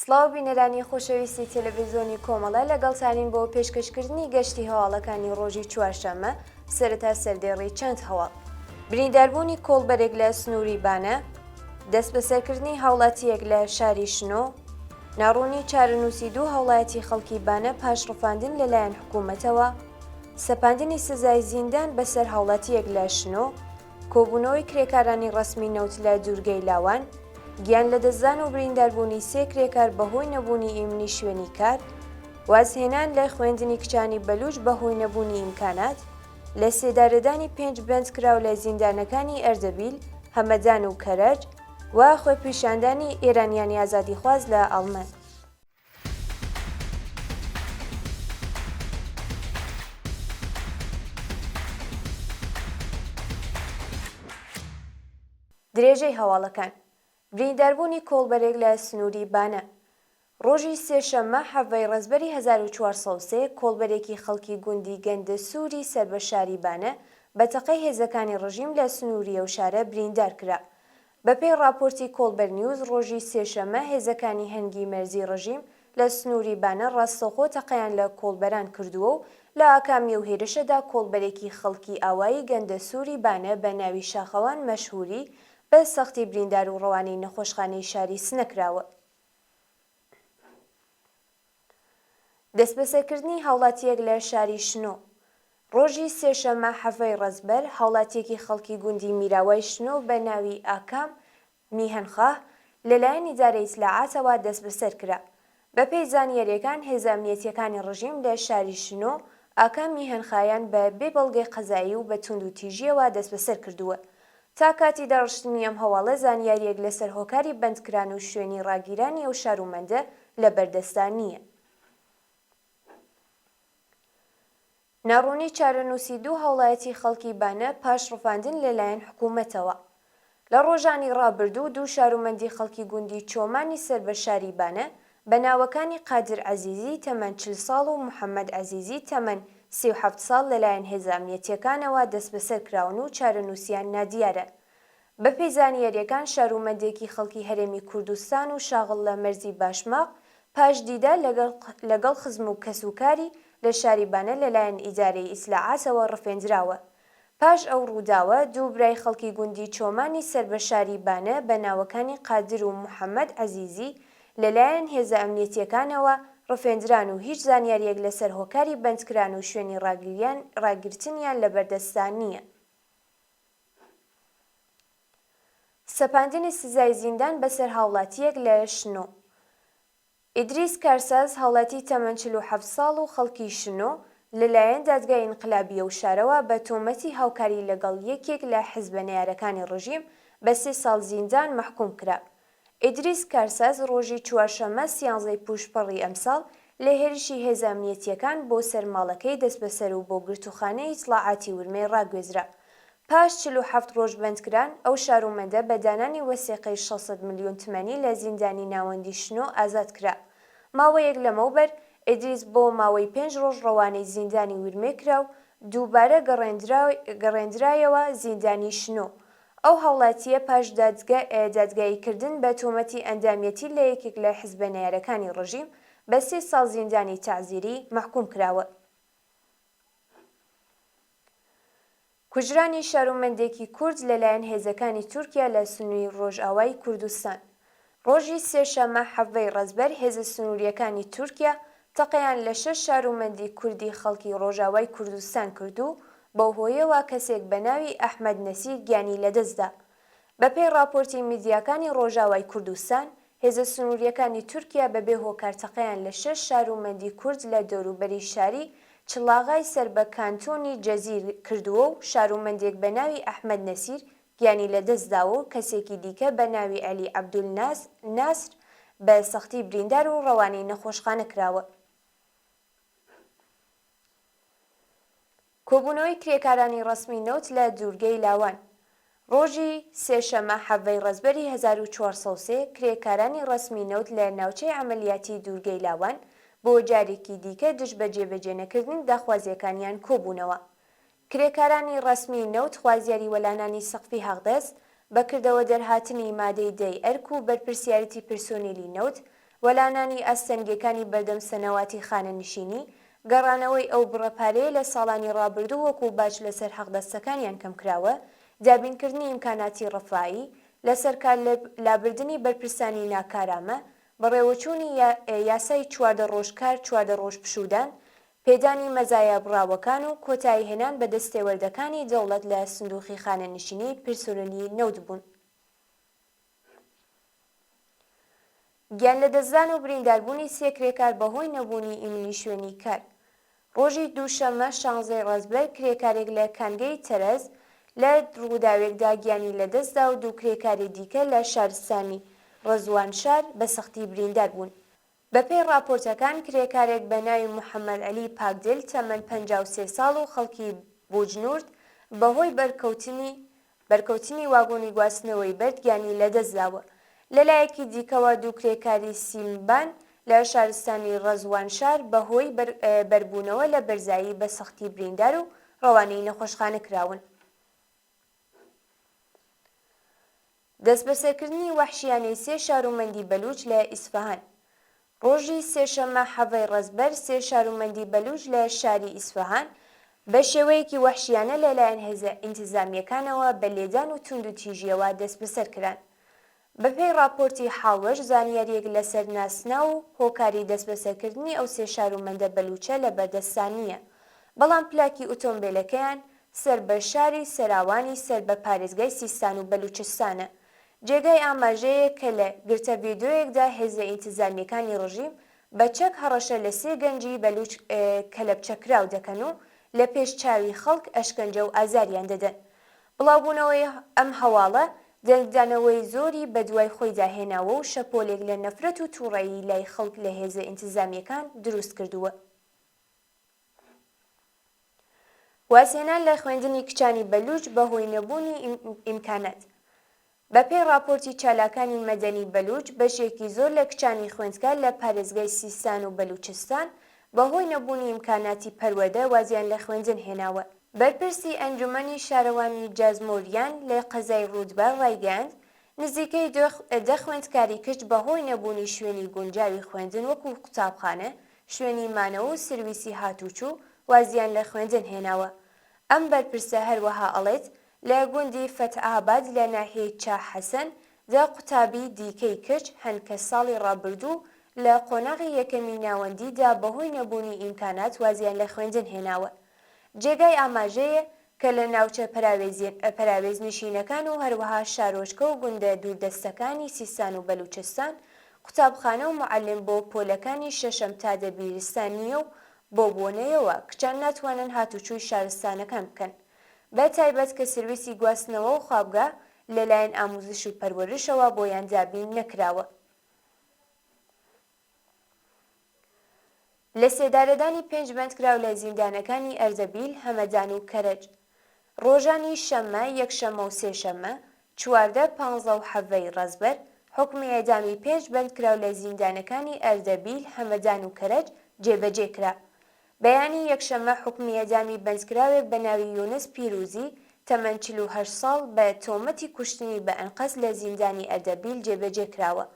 سڵاو بینەرانی خۆشەویستی تەلەڤیزیۆنی کۆمەڵە لەگەڵتانین بۆ پێشکەشکردنی گەشتی هەواڵەکانی ڕۆژی چوارشەممە سەرەتا سەردێڕی چەند هەواڵ برینداربوونی کۆڵبەرێک لە سنووری بانە دەست بەسەرکردنی هاوڵاتیەک لە شاری شنۆ ناڕوونی چارەنووسی دوو هاوڵاتی خەڵکی بانە پاش ڕفاندن لەلایەن حکوومەتەوە سەپاندنی سزای زیندان بەسەر هاوڵاتیەک لە شنۆ کۆبوونەوەی کرێکارانی ڕسمی نەوت لە دوورگەی لاوان گیان لە دەستدان و برینداربوونی سێ کرێکار بەهۆی نەبوونی ئیمنی شوێنی کار وازهێنان لە خوێندنی کچانی بەلوچ بەهۆی نەبوونی ئیمکانات لە سێدارەدانی 5 بەندکراو لە زیندانەکانی ئەردەبیل هەمەدان و کەرەج و خۆپیشاندانی ئێرانیانی ئازادیخواز لە ئەڵمان درێژەی هەواڵەکان برینداربوونی کۆڵبەرێک لە سنووری بانە ڕۆژی سێشەممە حەڤەی ڕەزبەری 1403 کۆڵبەرێکی خەڵکی گوندی گەندە سووری سەر بە شاری بانە بە تەقەی هێزەکانی ڕژیم لە سنووریە و شارە بریندار کرا بەپێی راپۆرتی کۆڵبەر نیوز ڕۆژی سێشەممە هێزەکانی هەنگی مەرزی ڕژیم لە سنووری بانە ڕاستەوخۆ تەقەیان لە کۆڵبەران کردووە و لە ئاکامی و هێرشەدا کۆڵبەرێکی خەڵکی ئاوایی گەندە سووری بانە بە ناوی شاخەوان مەشهوری بە سەختی بریندار و ڕەوانەی نەخۆشخانەی شاری سنەکراوە. دەستبەسەرکردنی هاوڵاتیەک لە شاری شنۆ ڕۆژی سێشەممە حەڤەی ڕەزبەر هاوڵاتیەکی خەڵکی گوندی میراوای شنۆ بە ناوی ئاکام میهەنخاه لەلایەن ئیدارەی ئیسلاحاتەوە دەست بەسەر کرا بەپێی زانیاریەکان هێزە ئەمنیەتیەکانی ڕژیم لە شاری شنۆ ئاکام میهەنخایان بە بێ بەڵگەی قەزایی و بە توند و تیژیەوە دەست بەسەر کردووە تا کاتی داڕشتنی ئەم هەواڵە زانیاریەک لەسەر هۆکاری بەندکران و شوێنی ڕاگیرانی ئەو شارومەندە لە بەردەستان نییە. ناڕوونی چارەنووسی دوو هاوڵاتی خەڵکی بانە پاش ڕفاندن لەلایەن حکوومەتەوە لە ڕۆژانی ڕابردوو دوو شارومەندی خەڵکی گوندی چۆمانی سەر بە شاری بانە بە ناوەکانی قادر عەزیزی تەمەن 40 ساڵ و محەممەد عەزیزی تەمەن 37 ساڵ لەلایەن هێزە ئەمنیەتیەکانەوە دەست بەسەر کراون و چارەنووسیان نادیارە بەپێی زانیاریەکان شارومەندێکی خەڵکی هەرێمی کوردستان و شاغڵ لە مەرزی باشماق پاش دیدار لەگەڵ خزم و کەسوکاری لە شاری بانە لەلایەن ئیدارەی ئیسلاحاتەوە ڕفێنراوە پاش ئەو ڕووداوە دوو برای خەڵکی گوندی چۆمانی سەر بە شاری بانە بە ناوەکانی قادر و محەممەد عەزیزی لەلایەن هێزە ئەمنیەتیەکانەوە ڕفێنران و هیچ زانیاریەک لەسەر هۆکاری بەندکران و شوێنی ڕاگررتنیان لە بەردەستان نییە. سەپاندنی سزای زیندان بەسەر هاوڵاتیەک لە شنۆ ئیدریس کارساز هاوڵاتی تەمەن 47 ساڵ و خەڵکی شنۆ لەلایەن دادگای ئینقلابیە و شارەوە بە تۆمەتی هاوکاری لەگەڵ یەکێک لە حیزبە نەیارەکانی ڕژیم بە 3 ساڵ زیندان مەحکوم کرا. ئیدریس کارساز ڕۆژی چوارشەممە 13 پوشپەڕی ئەمساڵ لە هێرشی هێزە ئەمنیەتیەکان بۆ سەرماڵەکەی دەست بەسەر و بۆ گرتوخانەی ئیتڵاعاتی ورمێ ڕاگوێزرا. پاش 47 ڕۆژ بەندکران ئەو شارومەندە بە دانانی وەسیقەی 600 ملیۆن تمەنی لە زیندانی ناوەندی شنۆ ئازاد کرا. ماوەیەک لەمەوبەر ئیدریس بۆ ماوەی 5 ڕۆژ ڕەوانەی زیندانی ورمێ کرا و دووبارە گەڕێندرایەوە زیندانی شنۆ. ئەو هاوڵاتیە پاش دادگاییکردن بە تۆمەتی ئەندامەتی لە یەکێک لە حیزبە نەیارەکانی ڕژیم بە 3 ساڵ زیندانی تەعزیری مەحکوم کراوە. کوژرانی شارومەندێکی کورد لەلایەن هێزەکانی تورکیا لە سنووری ڕۆژئاوای کوردستان ڕۆژی سێشەممە حەڤەی ڕەزبەر هێزە سنووریەکانی تورکیا تەقەیان لە 6 شارومەندی کوردی خەڵکی ڕۆژئاوای کوردستان کردو بەو هۆیەوە کەسێک بە ناوی ئەحمەد نەسیر گیانی لەدەستدا. بەپێی راپۆرتی میدیاکانی ڕۆژئاوای کوردستان هێزە سنووریەکانی تورکیا بەبێ هۆکار تەقەیان لە 6 شارومەندی کورد لە دەوروبەری شاری چڵاغای سەر بە کانتۆنی جەزیر کردووە و شارومەندێک بە ناوی ئەحمەد نەسیر گیانی لەدەستداوە و کەسێکی دیکە بە ناوی عەلی عەبدولناسر بە سەختی بریندار و ڕەوانەی نەخۆشخانە کراوە. کۆبوونەوەی کرێکارانی ڕسمی نەوت لە دوورگەی لاوان ڕۆژی سێشەممە حەڤەی ڕەزبەری 1403 کرێکارانی ڕسمی نەوت لە ناوچەی عەمەلیاتی دوورگەی لاوان بۆ جارێکی دیکە دژ بە جێبەجێنەکردنی داخوازیەکانیان کۆبوونەوە. کرێکارانی ڕسمی نەوت خوازیاری وەلانانی سەقفی هەغدەست بەکردەوە دەرهاتنی مادەی 10 ئەرک و بەرپرسیارەتی پرسۆنێلی نەوت وەلانانی ئەستەنگەکانی بەردەم سەنەواتی خانەنشینی، گەڕانەوەی ئەو بڕەپارەیە لە ساڵانی ڕابردوو وەکو باج لەسەر حەقدەستەکانیان کەم کراوە، دابینکردنی ئیمکاناتی ڕەفاهی، لەسەرکار لابردنی بەرپرسانی ناکارامە، بەڕێوەچوونی یاسای 14 ڕۆژکار 14 ڕۆژ پشوودان، پێدانی مەزایە بڕاوەکان و کۆتایی هێنان بە دەستێوەردەکانی دەوڵەت لە سندوقی خانەنشینی پرسوورنی نەوت بوون. گیان لەدەستدان و برینداربوونی سێ کرێکار بەهۆی نەبوونی ئیمنی شوێنی کار. ڕۆژی دووشەممە 16 ڕەزبەر کرێکارێک لە کانگەی تەرەز لە ڕووداوێکدا گیانی لەدەستدا و دوو کرێکاری دیکە لە شارستانی ڕەزوانشار بە سەختی بریندار بوون. بەپێی راپۆرتەکان کرێکارێک بە ناوی محەممەد عەلی پاکدل تەمەن 53 ساڵ و خەڵکی بوجنورد بەهۆی بەرکەوتنی واگۆنی گواستنەوەی بەرد گیانی لەدەستداوە. لەلایەکی دیکەوە دوو کرێکاری سیمبان لە شارستانی ڕەزوانشار بەهۆی بەربوونەوە لە بەرزایی بە سەختی بریندار و ڕەوانەی نەخۆشخانە کراون. دەستبەسەرکردنی وەحشیانەی سێ شارومەندی بەلوچ لە ئیسفەهان. ڕۆژی سێشەممە 7 ڕەزبەر سێ شارومەندی بەلوچ لە شاری ئیسفەهان بە شێوەیەکی وەحشیانە لەلایەن هێزە ئینتیزامیەکانەوە بە لێدان و توند و تیژیەوە دەستبەسەر کران. بەپێی راپۆرتی حاوەش زانیاریەک لەسەر ناسنا و هۆکاری دەستبەسەرکردنی ئەو سێ شارومەندە بەلوچە لە بەردەستانیە، بەڵام پلاکی ئۆتۆمبیلەکەیان سەر بە شاری سەراوانی سەر بە پارێزگای سیستان و بەلوچستانە. جێگای ئاماژەیە کە لە گرتە ڤیدۆیەکدا هێزە ئینتیزامیەکانی ڕژیم بە چەک هەڕەشە لە سێ گەنجی بەلوچ کەلەپچەکراو دەکەن و لە پێش چاوی خەڵک ئەشکەنجە و ئازاریان دەدەن. بڵاوبوونەوەی ئەم هەواڵە دەنگدانەوەی زۆری بەدوای خۆی داهێناوە و شەپۆلێک لە نەفرەت و تووڕەیی لای خەڵک لە هێزە ئینتیزامیەکان دروست کردووە. وازهێنان لە خوێندنی کچانی بەلوچ بەهۆی نەبوونی ئیمکانات. بەپێی راپۆرتی چالاکانی مەدەنی بەلوچ بەشێکی زۆر لە کچانی خوێندکار لە پارێزگای سیستان و بەلوچستان بەهۆی نەبوونی ئیمکاناتی پەروەردە وازیان لە خوێندن هێناوە. بەرپرسی ئەنجومەنی شارەوانی جازمۆریان لە قەزای ڕوودبار ڕایگەیاند نزیکەی 10 خوێندکاری کچ بەهۆی نەبوونی شوێنی گونجاوی خوێندن وەکو قوتابخانە، شوێنی مانەوە و سرویسی هاتوچوو وازیان لە خوێندن هێناوە. ئەم بەرپرسە هەروەها ئەڵێت لە گوندی فەتحاباد لە ناحیەی چاحەسەن دا قوتابی دیکەی کچ هەنکە ساڵی ڕابردوو لە قۆناغی یەکەمی ناوەندیدا بەهۆی نەبوونی ئیمکانات وازیان لە خوێندن هێناوە. جێگای ئاماژەیە کە لە ناوچە پەراوێزنشینەکان و هەروەها شارۆچکە و گوندە دووردەستەکانی سیستان و بەلوچستان قوتابخانە و معەلم بۆ پۆلەکانی شەشەم تا دەبیرستانیە و بۆ بۆنەیەوە کچان ناتوانن هاتوچووی شارستانەکان بکەن، بە تایبەت کە سرویسی گواستنەوە و خوابگا لەلایەن ئاموزش و پەروەرشەوە بۆیان دابین نەکراوە. لە سێدارەدانی 5 بەندکراو لە زیندانەکانی ئەردەبیل، هەمەدان و کەرەج. ڕۆژانی شەممە، یەکشەممە و سێشەممە 14، 15 و 7 ڕەزبەر حکمی ئێدامی 5 بەندکراو لە زیندانەکانی ئەردەبیل، هەمەدان و کەرەج جێبەجێ کرا. بەیانی یەکشەممە حکمی ئێدامی بەندکراوێک بە ناوی یونس پیرۆزی تەمەن 48 ساڵ بە تۆمەتی کوشتنی بە ئەنقەز لە زیندانی ئەردەبیل جێبەجێ کراوە.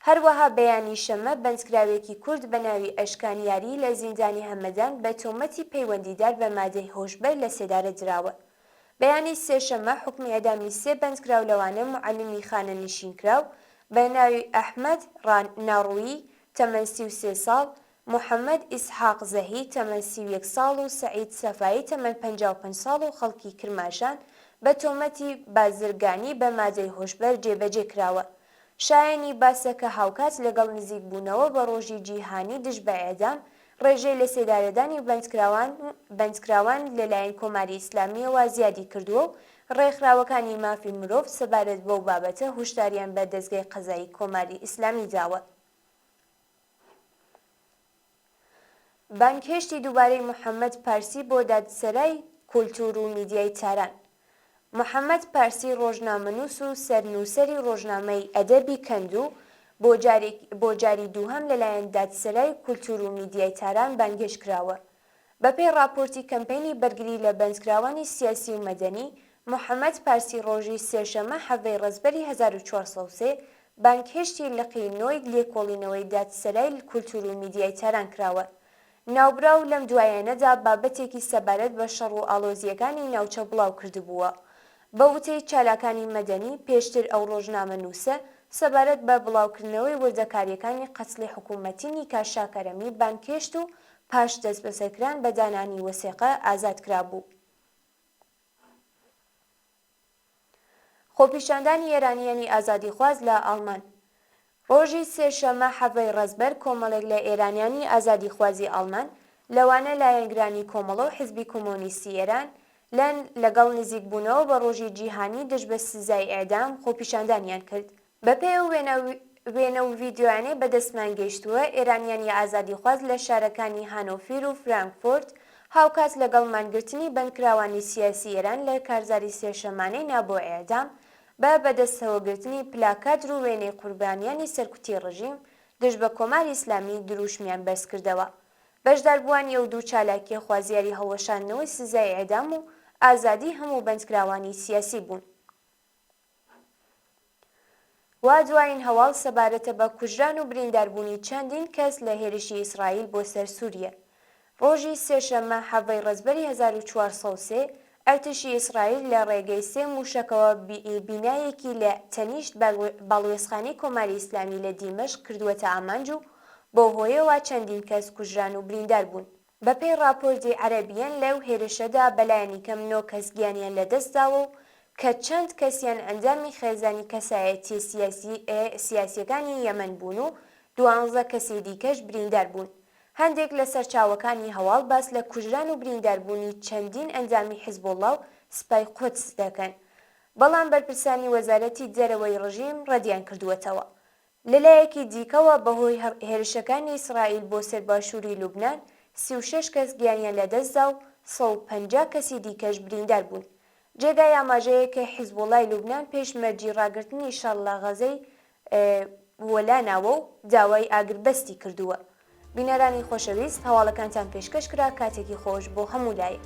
هەروەها بەیانی شەممە بەندکراوێکی کورد بە ناوی ئەشکانیاری لە زیندانی هەمەدان بە تۆمەتی پەیوەندیدار بە مادەی هۆشبەر لە سێدارە دراوە. بەیانی سێشەممە حکمی ئێدامی سێ بەندکراو لەوانە معەلمی خانەنشینکراو بە ناوی ئەحمەد ناڕووی تەمەن 33 ساڵ، محەممەد ئیسحاق زەهی تەمەن 31 ساڵ و سەعید سەفایی تەمەن 55 ساڵ و خەڵکی کرماشان بە تۆمەتی بازرگانی بە مادەی هۆشبەر جێبەجێ کراوە. شایەنی باسەکە هاوکات لەگەڵ نزیک بوونەوە بە ڕۆژی جیهانی دژ بە ئێدام ڕێژەی لە سێدارەدانی بەندکراوان لەلایەن کۆماری ئیسلامیەوە زیادی کردووە و ڕێکخراوەکانی مافی مرۆڤ سەبارەت بەو بابەتە هوشداریان بە دەستگای قەزایی کۆماری ئیسلامی داوە. بانگهێشتی دووبارەی محەممەد پارسی بۆ دادسەرای کولتور و میدیای تاران. محەممەد پارسی ڕۆژنامەنووس و سەرنووسەری ڕۆژنامەی ئەدەبی کەندوو بۆ جاری دووهەم لەلایەن دادسەرای کولتور و میدیای تاران بانگهێشت کراوە. بەپێی راپۆرتی کەمپەینی بەرگری لە بەندکراوانی سیاسی و مەدەنی، محەممەد پارسی ڕۆژی سێشەممە 7 ڕەزبەری 1403 بانکهێشتی لقینەوەی لێکۆڵینەوەی دادسەلای کولتور و میدیای تاران کراوە. ناوبراو لەم دوایانەدا بابەتێکی سەبارەت بە شەڕ و ئاڵۆزیەکانی ناوچە بڵاو کردبووە. بە وتەی چالاکانی مەدەنی پێشتر ئەو ڕۆژنامەنووسە سەبارەت بە بڵاوکردنەوەی وردەکاریەکانی قەچڵی حکوومەتی نیکا شاکەرەمی بانکهێشت و پاش دەست بەسەرکران بە دانانی وەسێقە ئازاد کرابوو. خۆپیشاندانی ئێرانیانی ئازادیخواز لە ئاڵمان. ڕۆژی سێشەممە حەڤەی ڕەزبەر کۆمەڵێک لە ئێرانیانی ئازادیخوازی ئاڵمان لەوانە لایەنگرانی کۆمەڵە و حیزبی کۆمۆنیستی ئێران لەگەڵ نزیکبوونەوە بە ڕۆژی جیهانی دژ بە سزای ئێدام خۆپیشاندانیان کرد. بەپێی وێنە و ڤیدیۆیانەی بەدەستمان گەیشتووە ئێرانیانی ئازادیخواز لە شارەکانی هانۆفیر و فرانکفورت هاوکات لەگەڵ مانگرتنی بەندکراوانی سیاسی ئێران لە کارزاری سێشەمانەی نابۆ ئێدام بە بەدەستەوەگرتنی پلاکادر و وێنەی قوربانیانی سەرکوتی ڕژیم دژ بە کۆماری ئیسلامی دروشمیان بەرز کردەوە. بەشداربووانی ئەو دوو چالاکیە خوازیاری هەڵوەشاندنەوەی سزای ئێدام و ئازادی هەموو بەندکراوانی سیاسی بوون. وا دوایین هەواڵ سەبارەتە بە کوژران و برینداربوونی چەندین کەس لە هێرشی ئیسرائیل بۆ سەر سووریە. ڕۆژی سێشەممە حەڤەی ڕەزبەری 1403 ئەرتشی ئیسرائیل لە ڕێگەی سێ موشکەوە بینایەکی لە تەنیشت باڵوێزخانەی کۆماری ئیسلامی لە دیمەشق کردووەتە ئامانج و بۆ هۆیەوە چەندین کەس کوژران و بریندار بوون. بەپێی راپۆرتی عەرەبیەن لەو هێرشەدا بەلایەنی کەم 9 کەس گیانیان لەدەستداوە و کە چەند کەسیان ئەنجامی خێزانی کەسایەتی سیاسیەکانی یەمەن بوون و 12 کەسی دیکەش بریندار بوون. هەندێک لە سەرچاوەکانی هەواڵ باس لە کوژران و برینداربوونی چەندین ئەنجامی حیزبوڵڵا و سپای قودس دەکەن، بەڵام بەرپرسانی وەزارەتی دەرەوەی ڕژیم ڕەدیان کردووەتەوە. لەلایەکی دیکەوە بەهۆی هێرشەکانی ئیسرائیل بۆ سەرباشووری لوبنان 36 کەس گیانیان لەدەستدا و 150 کەسی دیکەش بریندار بوون. جێگای ئاماژەیە کە حیزبوڵڵای لوبنان پێشمەرجی ڕاگررتنی شەڕ غەزەی وەلاناوە و داوای ئاگربەستی کردووە. بینەرانی خۆشەویست، هەواڵەکانتان پێشکەش کرا. کاتێکی خۆش بۆ هەموو لایەک.